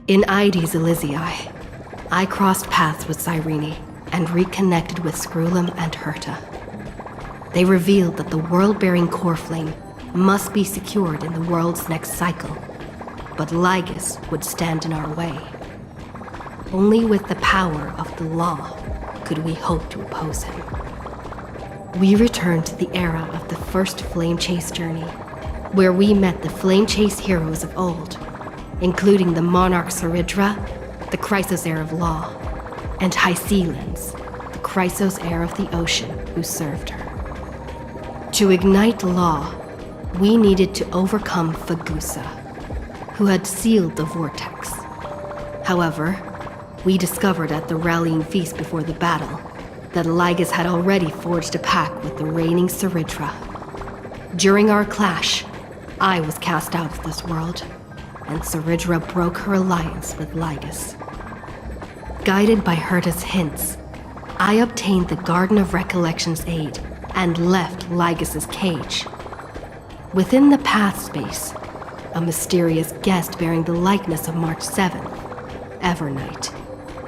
In Ides Elysiae, I crossed paths with Cyrene and reconnected with Scrulum and Herta. They revealed that the world-bearing core flame must be secured in the world's next cycle, but Lygus would stand in our way. Only with the power of the law could we hope to oppose him. We returned to the era of the first Flame Chase journey, where we met the Flame Chase heroes of old, including the Monarch Saridra, the Chrysos heir of law, and Hycelens, the Chrysos heir of the ocean who served her. To ignite law, we needed to overcome Fagusa, who had sealed the vortex. However, we discovered at the rallying feast before the battle that Lygus had already forged a pact with the reigning Saridra. During our clash, I was cast out of this world, and Saridra broke her alliance with Lygus. Guided by Herta's hints, I obtained the Garden of Recollection's aid and left Lygus's cage. Within the path space, a mysterious guest bearing the likeness of March 7th, Evernight,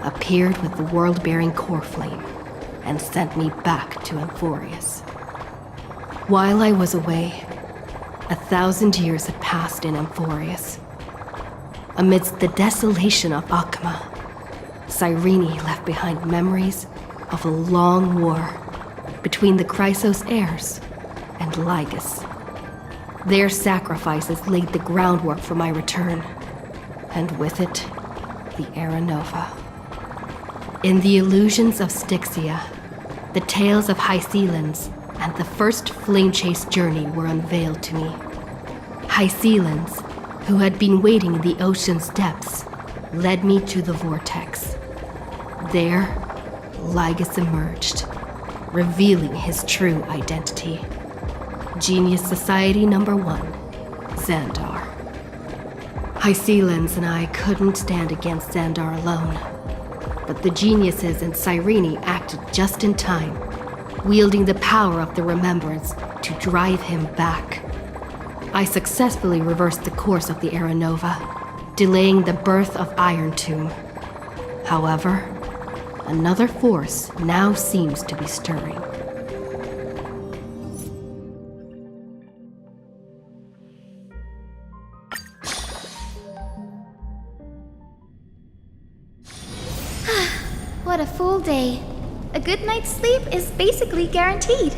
appeared with the world-bearing core flame and sent me back to Amphorius. While I was away, 1,000 years had passed in Amphorius. Amidst the desolation of Akma, Cyrene left behind memories of a long war between the Chrysos heirs and Lygus. Their sacrifices laid the groundwork for my return, and with it, the Era Nova. In the illusions of Styxia, the tales of Hycelens and the first Flame Chase journey were unveiled to me. Hycelens, who had been waiting in the ocean's depths, led me to the vortex. There, Lygus emerged, revealing his true identity. Genius Society Number 1, Xandar. Hycelens and I couldn't stand against Xandar alone, but the geniuses in Cyrene acted just in time, wielding the power of the remembrance to drive him back. I successfully reversed the course of the Era Nova, delaying the birth of Iron Tomb. However, another force now seems to be stirring. What a full day. A good night's sleep is basically guaranteed.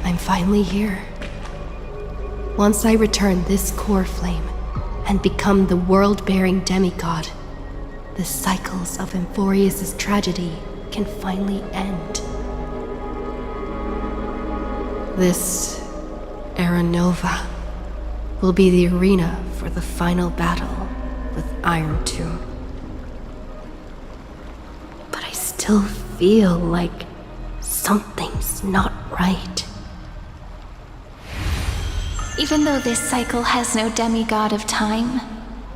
I'm finally here. Once I return this core flame and become the world-bearing demigod, the cycles of Amphorius' tragedy can finally end. This Era Nova will be the arena for the final battle with Iron Tomb. But I still feel like something's not right. Even though this cycle has no demigod of time,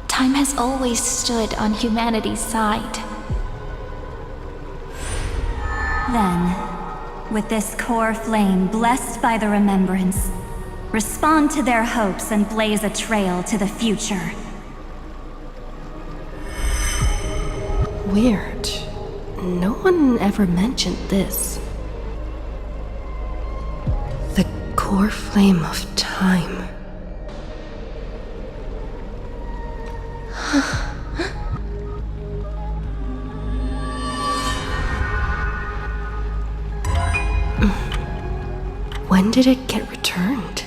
time has always stood on humanity's side. Then, with this core flame blessed by the remembrance, respond to their hopes and blaze a trail to the future. Weird. No one ever mentioned this. The core flame of time. When did it get returned?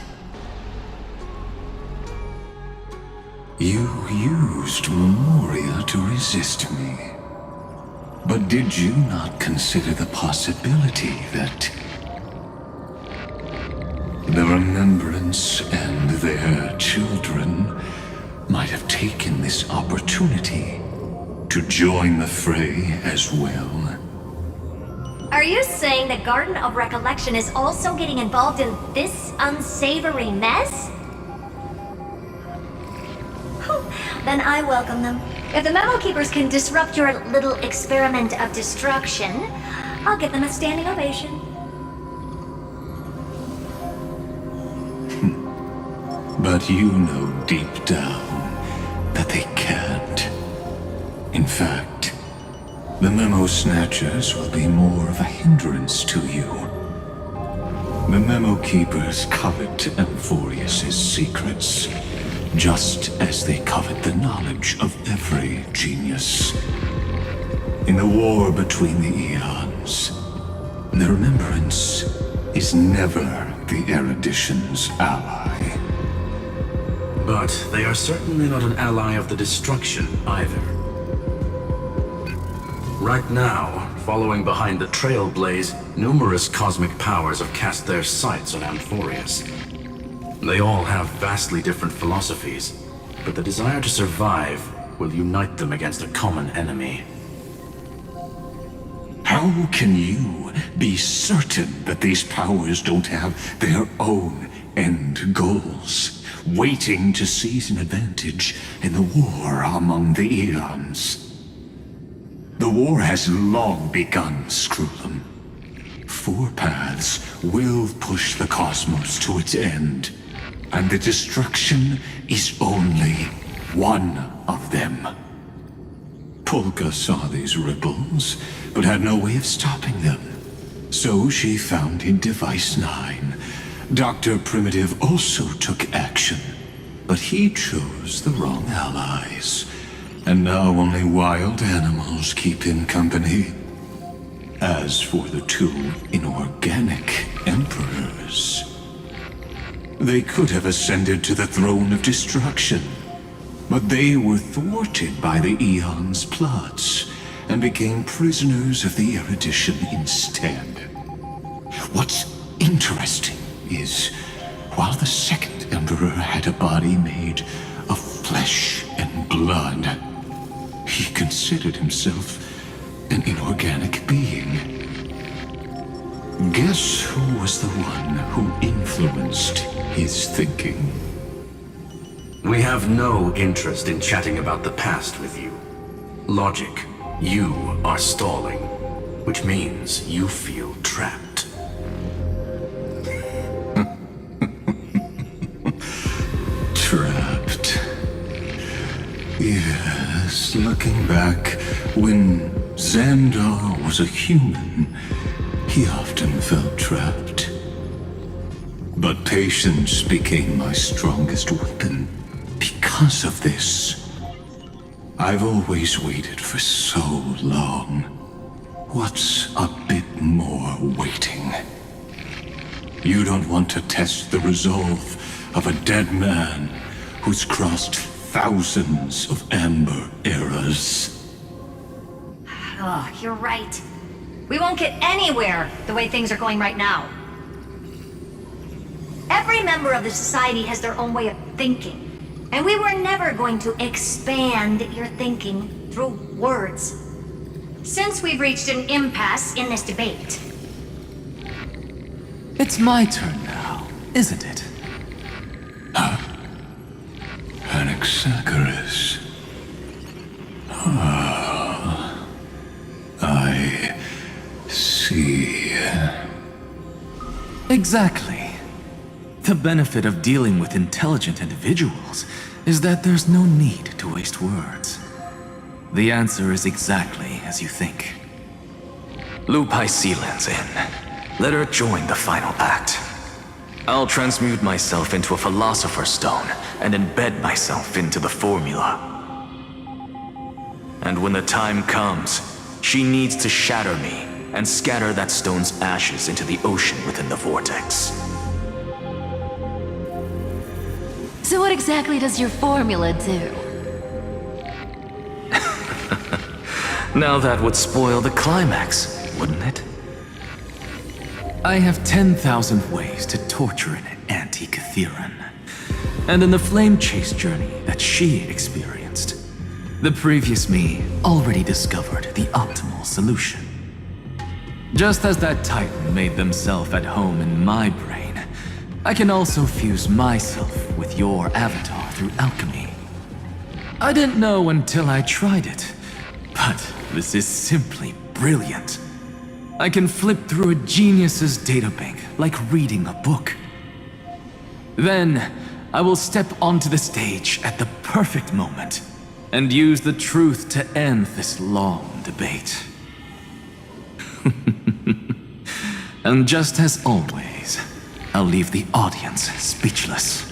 You used Memoria to resist me. But did you not consider the possibility that the Remembrance and their children might have taken this opportunity to join the fray as well? Are you saying the Garden of Recollection is also getting involved in this unsavory mess? Then I welcome them. If the Memo Keepers can disrupt your little experiment of destruction, I'll give them a standing ovation. But you know deep down that they can't. In fact, the Memo Snatchers will be more of a hindrance to you. The Memo Keepers covet Amphorius's secrets, just as they covet the knowledge of every genius. In the war between the eons, the Remembrance is never the Erudition's ally. But they are certainly not an ally of the destruction either. Right now, following behind the Trailblaze, numerous cosmic powers have cast their sights on Amphorius. They all have vastly different philosophies, but the desire to survive will unite them against a common enemy. How can you be certain that these powers don't have their own end goals, waiting to seize an advantage in the war among the eons? The war has long begun, Screwlum. Four paths will push the cosmos to its end, and the destruction is only one of them. Polka saw these ripples, but had no way of stopping them. So she founded Device 9. Dr. Primitive also took action, but he chose the wrong allies. And now only wild animals keep him company. As for the two inorganic emperors, they could have ascended to the throne of destruction, but they were thwarted by the Eon's plots and became prisoners of the Erudition instead. What's interesting is, while the second emperor had a body made of flesh and blood, he considered himself an inorganic being. Guess who was the one who influenced his thinking? We have no interest in chatting about the past with you. Logic, you are stalling, which means you feel trapped. Trapped. Yes, looking back, when Xandar was a human, he often felt trapped. But patience became my strongest weapon because of this. I've always waited for so long. What's a bit more waiting? You don't want to test the resolve of a dead man who's crossed thousands of amber eras. Oh, you're right. We won't get anywhere the way things are going right now. Every member of the society has their own way of thinking. And we were never going to expand your thinking through words. Since we've reached an impasse in this debate. It's my turn now, isn't it? Anaxagoras. Ah, I see. Exactly. The benefit of dealing with intelligent individuals is that there's no need to waste words. The answer is exactly as you think. Lupai Sealand's in. Let her join the final act. I'll transmute myself into a Philosopher's Stone and embed myself into the formula. And when the time comes, she needs to shatter me and scatter that stone's ashes into the ocean within the vortex. So what exactly does your formula do? Now that would spoil the climax, wouldn't it? I have 10,000 ways to torture an anti-Catheran. And in the flame chase journey that she experienced, the previous me already discovered the optimal solution. Just as that Titan made themselves at home in my brain, I can also fuse myself with your avatar through alchemy. I didn't know until I tried it, but this is simply brilliant. I can flip through a genius's databank like reading a book. Then, I will step onto the stage at the perfect moment and use the truth to end this long debate. And just as always, I'll leave the audience speechless.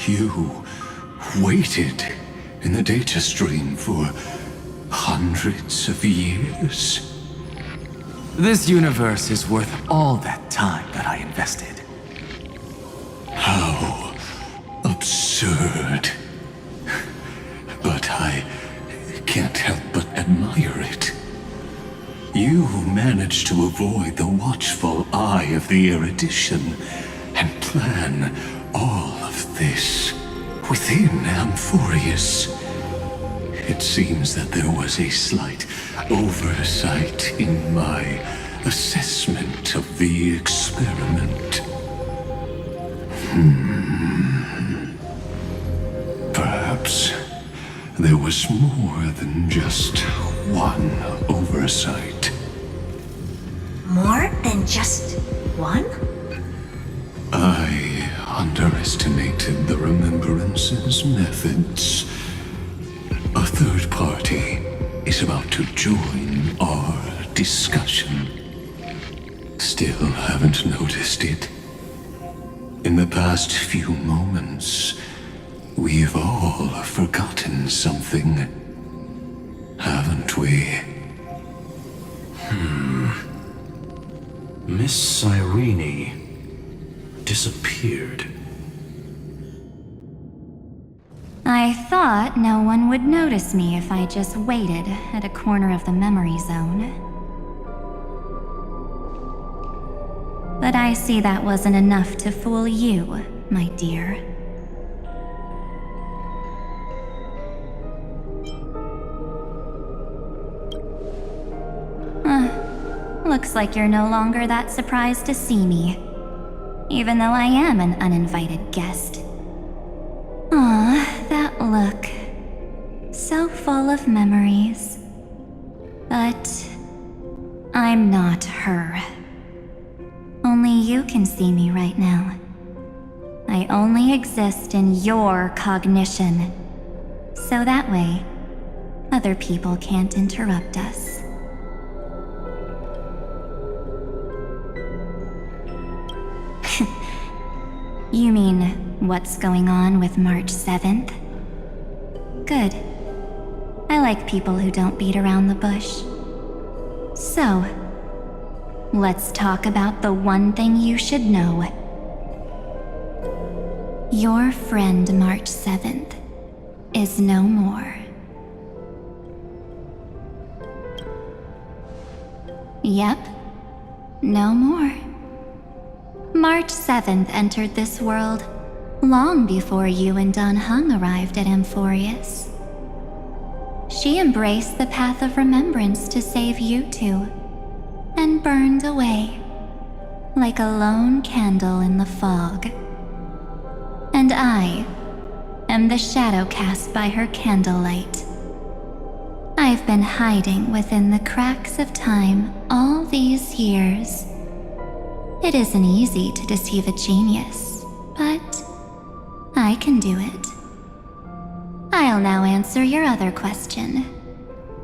You waited in the data stream for hundreds of years? This universe is worth all that time that I invested. How absurd. But I can't help but admire it. You managed to avoid the watchful eye of the erudition and plan all of this within Amphorius. It seems that there was a slight oversight in my assessment of the experiment. Perhaps there was more than just one oversight. More than just one? I underestimated the Remembrance's methods. A third party is about to join our discussion. Still haven't noticed it. In the past few moments, we've all forgotten something, haven't we? Miss Cyrene disappeared. I thought no one would notice me if I just waited at a corner of the memory zone. But I see that wasn't enough to fool you, my dear. Looks like you're no longer that surprised to see me, even though I am an uninvited guest. That look. So full of memories. But I'm not her. Only you can see me right now. I only exist in your cognition. So that way, other people can't interrupt us. You mean, what's going on with March 7th? Good. I like people who don't beat around the bush. So, let's talk about the one thing you should know. Your friend March 7th is no more. Yep, no more. March 7th entered this world long before you and Don Hung arrived at Amphorius. She embraced the path of remembrance to save you two, and burned away like a lone candle in the fog. And I am the shadow cast by her candlelight. I've been hiding within the cracks of time all these years. It isn't easy to deceive a genius, but I can do it. I'll now answer your other question,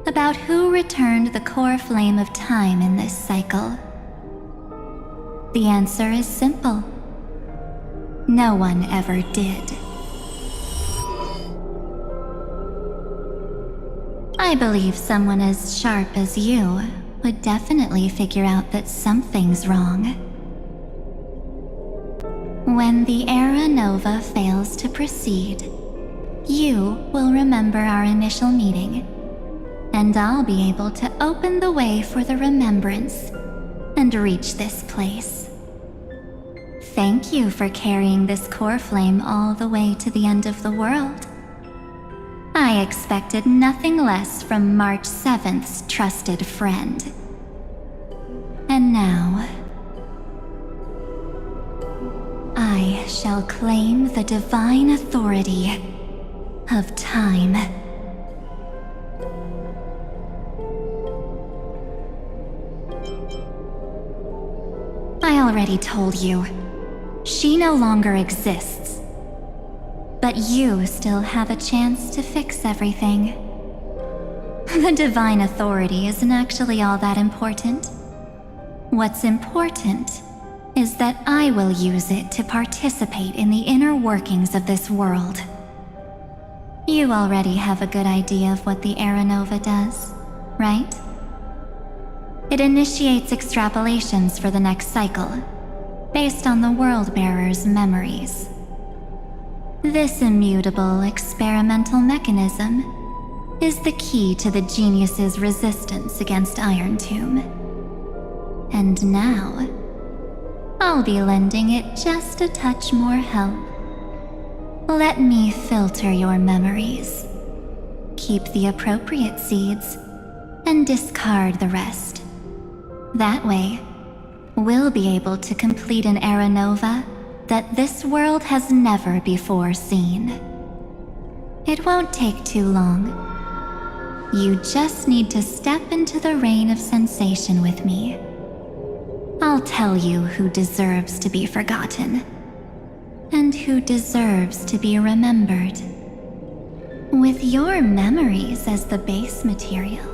about who returned the core flame of time in this cycle. The answer is simple. No one ever did. I believe someone as sharp as you would definitely figure out that something's wrong. When the Era Nova fails to proceed, you will remember our initial meeting, and I'll be able to open the way for the remembrance and reach this place. Thank you for carrying this core flame all the way to the end of the world. I expected nothing less from March 7th's trusted friend. And now, I shall claim the divine authority of time. I already told you, she no longer exists. But you still have a chance to fix everything. The divine authority isn't actually all that important. What's important is that I will use it to participate in the inner workings of this world. You already have a good idea of what the Era Nova does, right? It initiates extrapolations for the next cycle, based on the World-Bearer's memories. This immutable experimental mechanism is the key to the genius's resistance against Iron Tomb. And now, I'll be lending it just a touch more help. Let me filter your memories, keep the appropriate seeds, and discard the rest. That way, we'll be able to complete an Era Nova that this world has never before seen. It won't take too long. You just need to step into the rain of sensation with me. I'll tell you who deserves to be forgotten, and who deserves to be remembered. With your memories as the base material,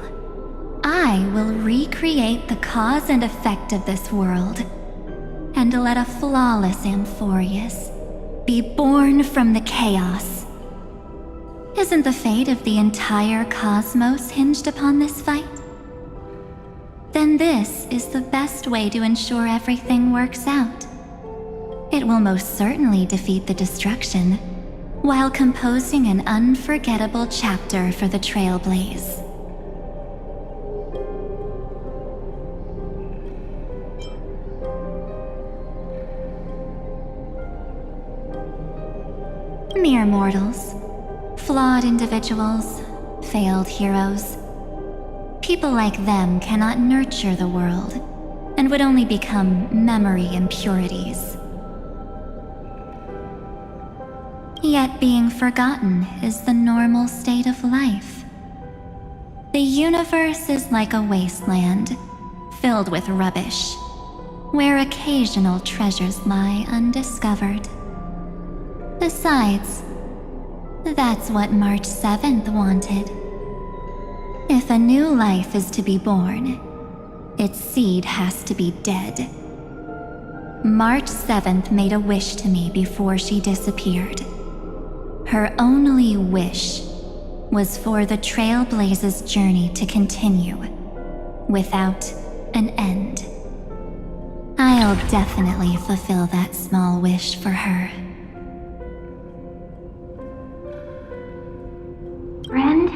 I will recreate the cause and effect of this world, and let a flawless Amphorius be born from the chaos. Isn't the fate of the entire cosmos hinged upon this fight? Then this is the best way to ensure everything works out. It will most certainly defeat the destruction, while composing an unforgettable chapter for the Trailblaze. Mere mortals, flawed individuals, failed heroes. People like them cannot nurture the world, and would only become memory impurities. Yet being forgotten is the normal state of life. The universe is like a wasteland, filled with rubbish, where occasional treasures lie undiscovered. Besides, that's what March 7th wanted. If a new life is to be born, its seed has to be dead. March 7th made a wish to me before she disappeared. Her only wish was for the Trailblaze's journey to continue, without an end. I'll definitely fulfill that small wish for her. Friend,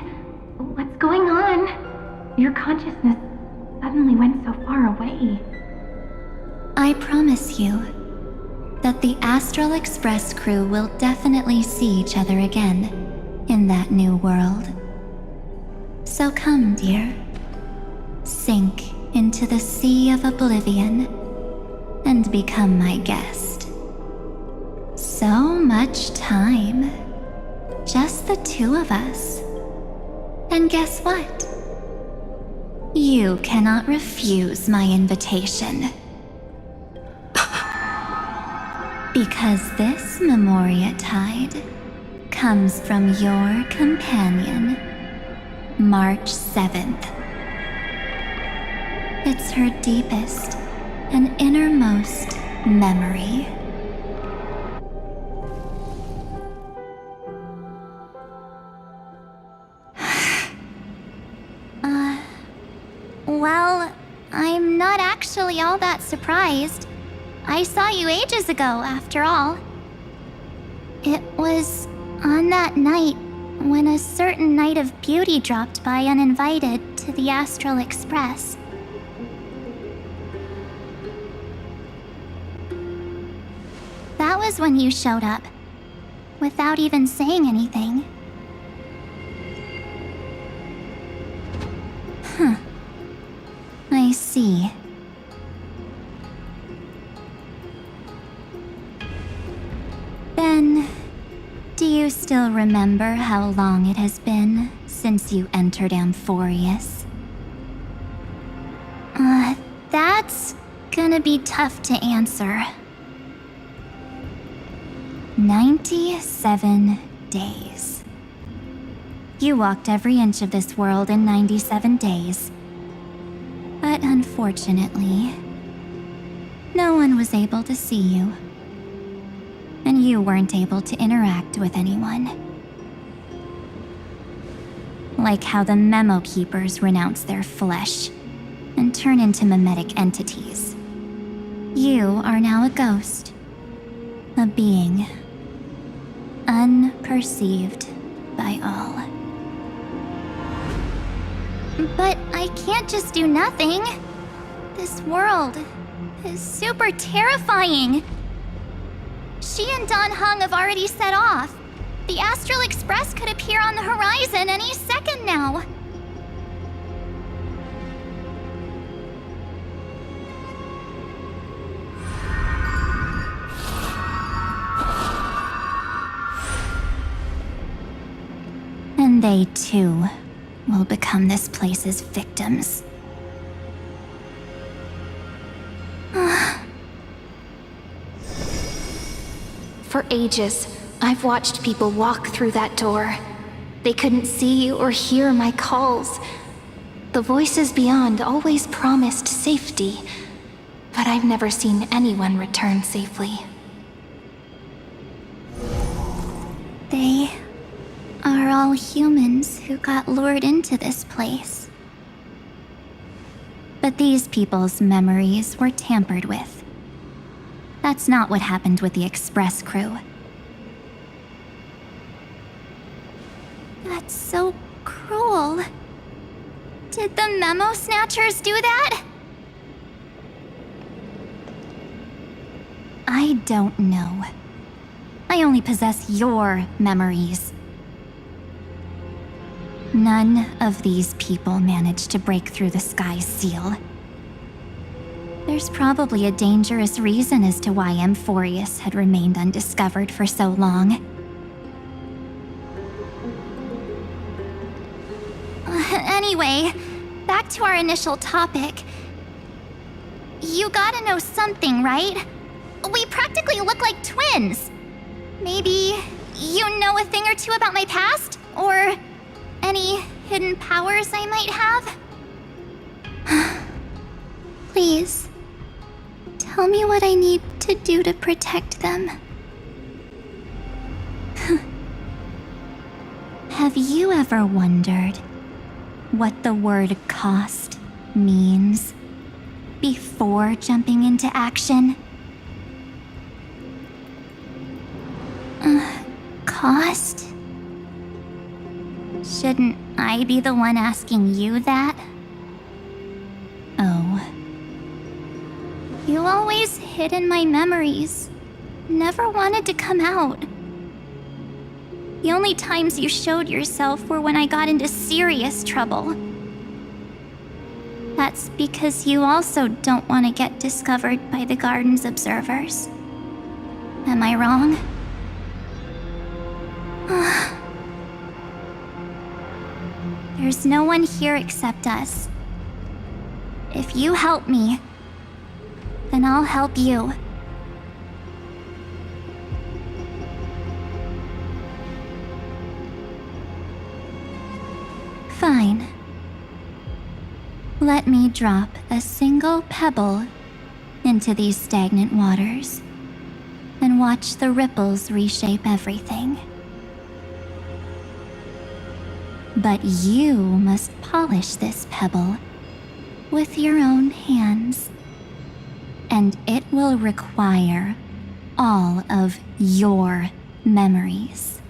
what's going on? Your consciousness suddenly went so far away. I promise you that the Astral Express crew will definitely see each other again in that new world. So come, dear. Sink into the sea of oblivion and become my guest. So much time. Just the two of us. And guess what? You cannot refuse my invitation. Because this Memoria Tide comes from your companion, March 7th. It's her deepest and innermost memory. Well, I'm not actually all that surprised. I saw you ages ago, after all. It was on that night when a certain Knight of Beauty dropped by uninvited to the Astral Express. That was when you showed up, without even saying anything. Huh. I see. Then, do you still remember how long it has been since you entered Amphorius? That's gonna be tough to answer. 97 days. You walked every inch of this world in 97 days. But unfortunately, No one was able to see you. And you weren't able to interact with anyone. Like how the Memo Keepers renounce their flesh and turn into mimetic entities. You are now a ghost. A being. Unperceived by all. But I can't just do nothing. This world is super terrifying. She and Don Hung have already set off. The Astral Express could appear on the horizon any second now. And they too will become this place's victims. For ages, I've watched people walk through that door. They couldn't see or hear my calls. The voices beyond always promised safety, but I've never seen anyone return safely. They are all humans who got lured into this place. But these people's memories were tampered with. That's not what happened with the Express crew. That's so cruel. Did the Memo Snatchers do that? I don't know. I only possess your memories. None of these people managed to break through the sky's seal. There's probably a dangerous reason as to why Amphorius had remained undiscovered for so long. Anyway, back to our initial topic. You gotta know something, right? We practically look like twins. Maybe you know a thing or two about my past? Or any hidden powers I might have? Please, tell me what I need to do to protect them. Have you ever wondered what the word cost means before jumping into action? Cost? Shouldn't I be the one asking you that? Oh. You always hid in my memories. Never wanted to come out. The only times you showed yourself were when I got into serious trouble. That's because you also don't want to get discovered by the Garden's observers. Am I wrong? There's no one here except us. If you help me, then I'll help you. Fine. Let me drop a single pebble into these stagnant waters and watch the ripples reshape everything. But you must polish this pebble with your own hands, and it will require all of your memories.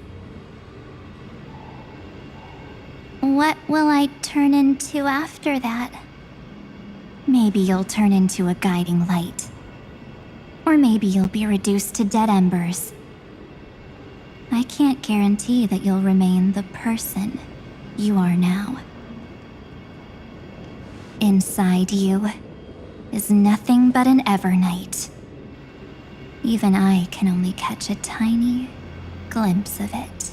What will I turn into after that? Maybe you'll turn into a guiding light. Or maybe you'll be reduced to dead embers. I can't guarantee that you'll remain the person you are now. Inside you is nothing but an Evernight. Even I can only catch a tiny glimpse of it.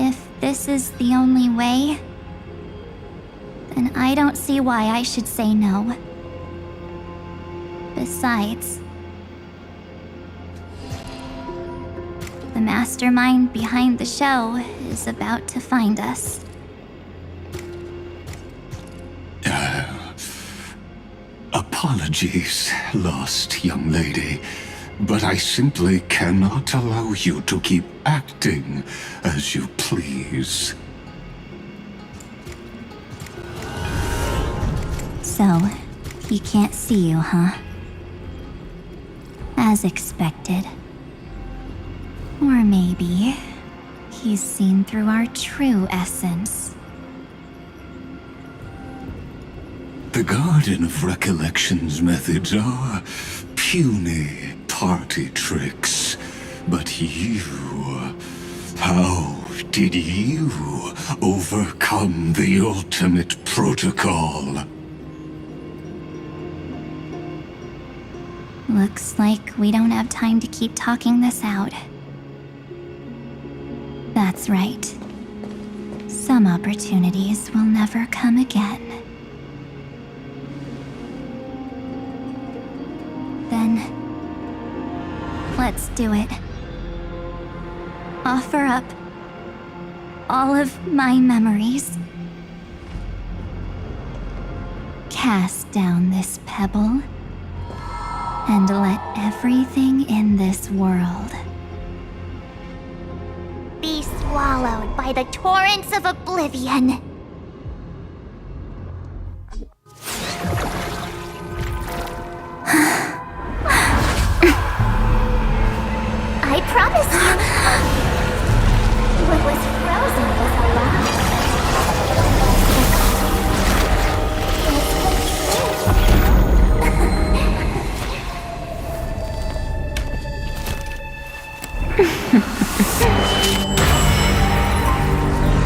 If this is the only way, then I don't see why I should say no. Besides, the mastermind behind the show is about to find us. A Apologies, lost young lady, but I simply cannot allow you to keep acting as you please. So, he can't see you, huh? As expected. Or maybe he's seen through our true essence. The Garden of Recollection's methods are puny party tricks. But you... how did you overcome the ultimate protocol? Looks like we don't have time to keep talking this out. That's right. Some opportunities will never come again. Then, let's do it. Offer up all of my memories. Cast down this pebble, and let everything in this world Be swallowed by the torrents of oblivion. I promise you, what was frozen was alive.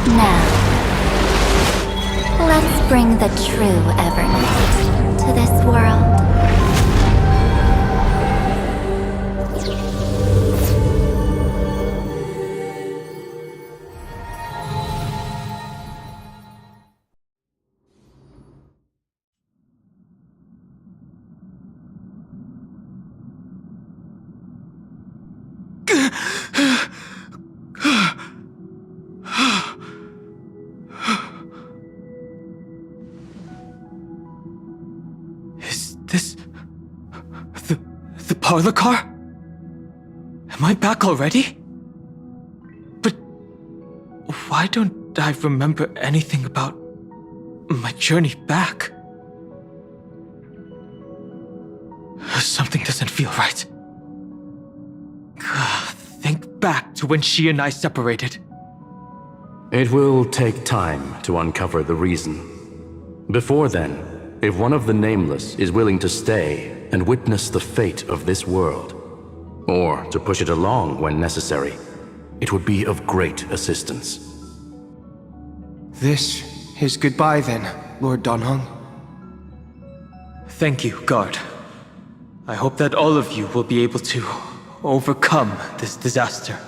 now. Let's bring the true Evernight to this world. Is this... the parlor car? Am I back already? But why don't I remember anything about my journey back? Something doesn't feel right. Think back to when she and I separated. It will take time to uncover the reason. Before then, if one of the Nameless is willing to stay and witness the fate of this world, or to push it along when necessary, it would be of great assistance. This is goodbye then, Lord Donhong. Thank you, Guard. I hope that all of you will be able to overcome this disaster.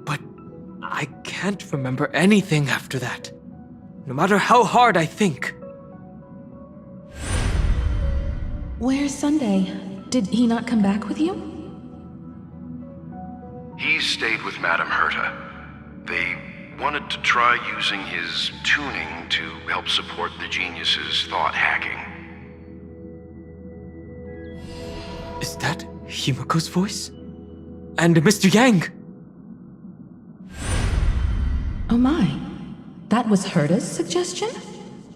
But I can't remember anything after that, no matter how hard I think. Where's Sunday? Did he not come back with you? He stayed with Madame Herta. They wanted to try using his tuning to help support the genius's thought hacking. Is that Himiko's voice? And Mr. Yang? Oh my. That was Herta's suggestion?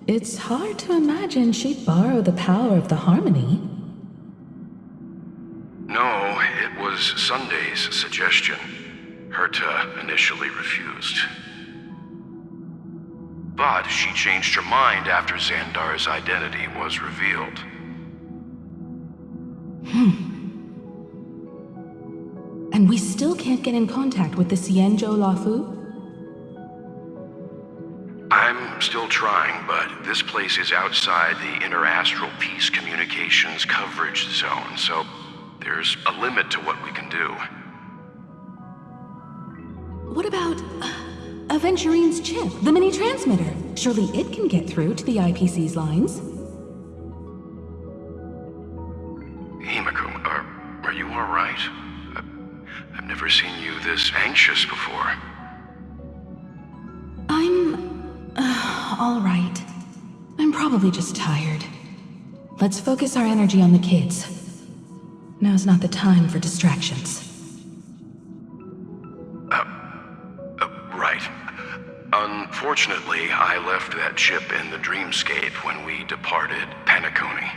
It's hard to imagine she'd borrow the power of the harmony. No, it was Sunday's suggestion. Herta initially refused. But she changed her mind after Xandar's identity was revealed. And we still can't get in contact with the Xianzhou Lafu? I'm still trying, but this place is outside the interastral peace communications coverage zone, so there's a limit to what we can do. What about Aventurine's chip, the mini-transmitter? Surely it can get through to the IPC's lines. Himiko, are you all right? I've never seen you this anxious before. I'm... all right. probably just tired. Let's focus our energy on the kids. Now's not the time for distractions. Right. Unfortunately, I left that ship in the dreamscape when we departed Penacony.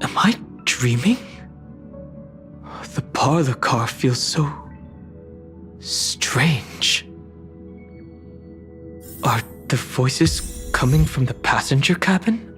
Am I dreaming? The parlor car feels so strange. Are the voices coming from the passenger cabin?